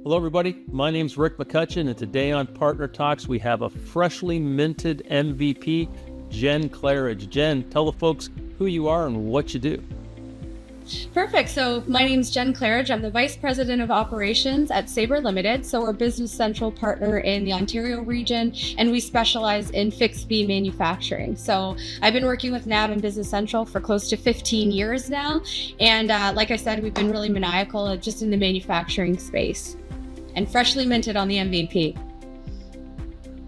Hello, everybody. My name's Rick McCutcheon, and today on Partner Talks, we have a freshly minted MVP, Jenn Claridge. Jenn, tell the folks who you are and what you do. Perfect. So my name is Jenn Claridge. I'm the Vice President of Operations at Sabre Limited. So we're a Business Central partner in the Ontario region, and we specialize in fixed fee manufacturing. So I've been working with NAB and Business Central for close to 15 years now. And like I said, we've been really maniacal just in the manufacturing space and freshly minted on the MVP.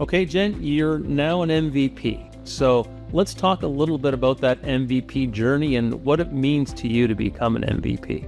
Okay, Jenn, you're now an MVP. So let's talk a little bit about that MVP journey and what it means to you to become an MVP.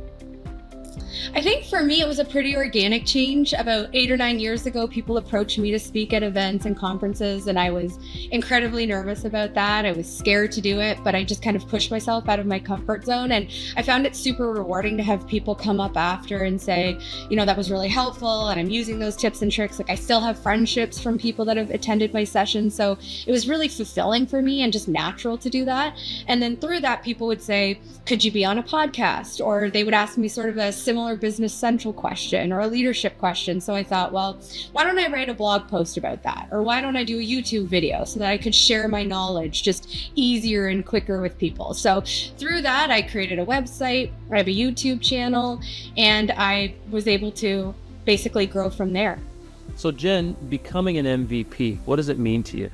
I think for me, it was a pretty organic change. About 8 or 9 years ago, people approached me to speak at events and conferences, and I was incredibly nervous about that. I was scared to do it, but I just kind of pushed myself out of my comfort zone. And I found it super rewarding to have people come up after and say, you know, that was really helpful, and I'm using those tips and tricks. Like, I still have friendships from people that have attended my sessions. So it was really fulfilling for me and just natural to do that. And then through that, people would say, could you be on a podcast? Or they would ask me sort of a similar Business Central question or a leadership question. So I thought, well, why don't I write a blog post about that? Or why don't I do a YouTube video so that I could share my knowledge just easier and quicker with people? So through that, I created a website, I have a YouTube channel, and I was able to basically grow from there. So Jenn, becoming an MVP, what does it mean to you?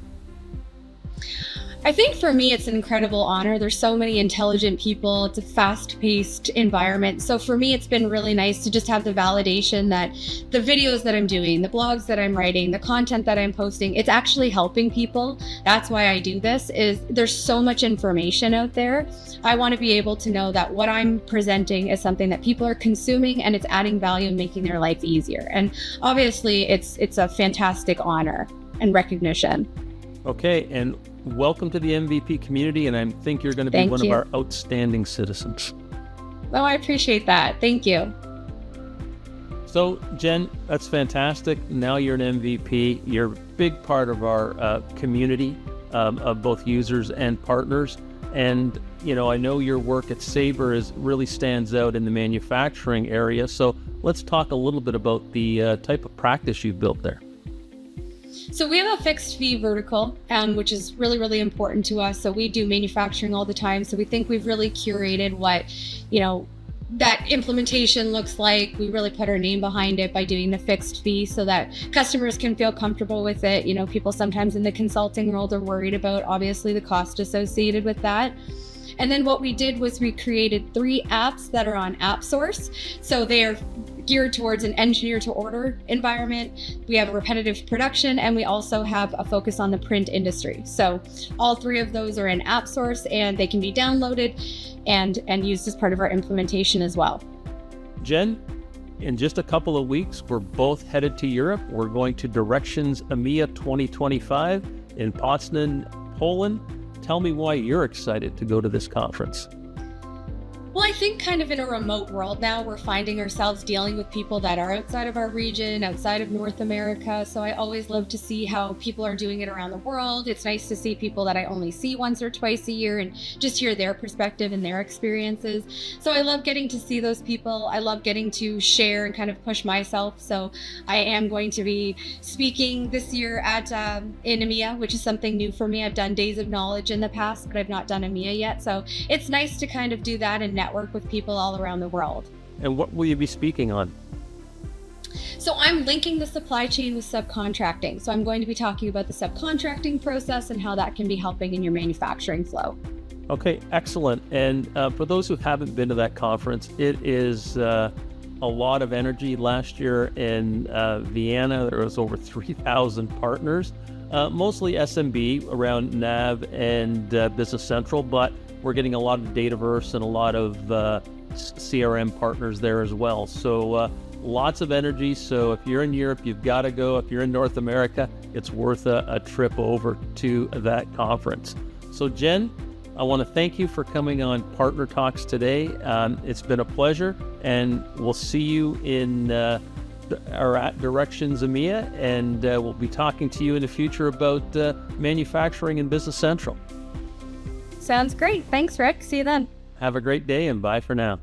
I think for me, it's an incredible honor. There's so many intelligent people. It's a fast-paced environment. So for me, it's been really nice to just have the validation that the videos that I'm doing, the blogs that I'm writing, the content that I'm posting, it's actually helping people. That's why I do this, is there's so much information out there. I want to be able to know that what I'm presenting is something that people are consuming and it's adding value and making their life easier. And obviously, it's a fantastic honor and recognition. Okay, and welcome to the MVP community, and I think you're going to be one of our outstanding citizens. Oh, I appreciate that. Thank you. So, Jenn, that's fantastic. Now you're an MVP. You're a big part of our community of both users and partners. And, you know, I know your work at Sabre really stands out in the manufacturing area. So let's talk a little bit about the type of practice you've built there. So we have a fixed fee vertical, which is really, really important to us. So we do manufacturing all the time. So we think we've really curated what, you know, that implementation looks like. We really put our name behind it by doing the fixed fee so that customers can feel comfortable with it. You know, people sometimes in the consulting world are worried about, obviously, the cost associated with that. And then what we did was we created 3 apps that are on AppSource. So they are geared towards an engineer to order environment. We have a repetitive production, and we also have a focus on the print industry. So all 3 of those are in AppSource, and they can be downloaded and used as part of our implementation as well. Jenn, in just a couple of weeks, we're both headed to Europe. We're going to Directions EMEA 2025 in Poznan, Poland. Tell me why you're excited to go to this conference. Well, I think kind of in a remote world now, we're finding ourselves dealing with people that are outside of our region, outside of North America. So I always love to see how people are doing it around the world. It's nice to see people that I only see once or twice a year and just hear their perspective and their experiences. So I love getting to see those people. I love getting to share and kind of push myself. So I am going to be speaking this year at in EMEA, which is something new for me. I've done Days of Knowledge in the past, but I've not done EMEA yet. So it's nice to kind of do that and network with people all around the world. And what will you be speaking on? So I'm linking the supply chain with subcontracting. So I'm going to be talking about the subcontracting process and how that can be helping in your manufacturing flow. Okay, excellent. And for those who haven't been to that conference, it is a lot of energy. Last year in Vienna, there was over 3,000 partners, mostly SMB around NAV and Business Central, but we're getting a lot of Dataverse and a lot of CRM partners there as well. So lots of energy. So if you're in Europe, you've got to go. If you're in North America, it's worth a trip over to that conference. So Jenn, I want to thank you for coming on Partner Talks today. It's been a pleasure, and we'll see you in our Directions EMEA, and we'll be talking to you in the future about manufacturing and Business Central. Sounds great. Thanks, Rick. See you then. Have a great day, and bye for now.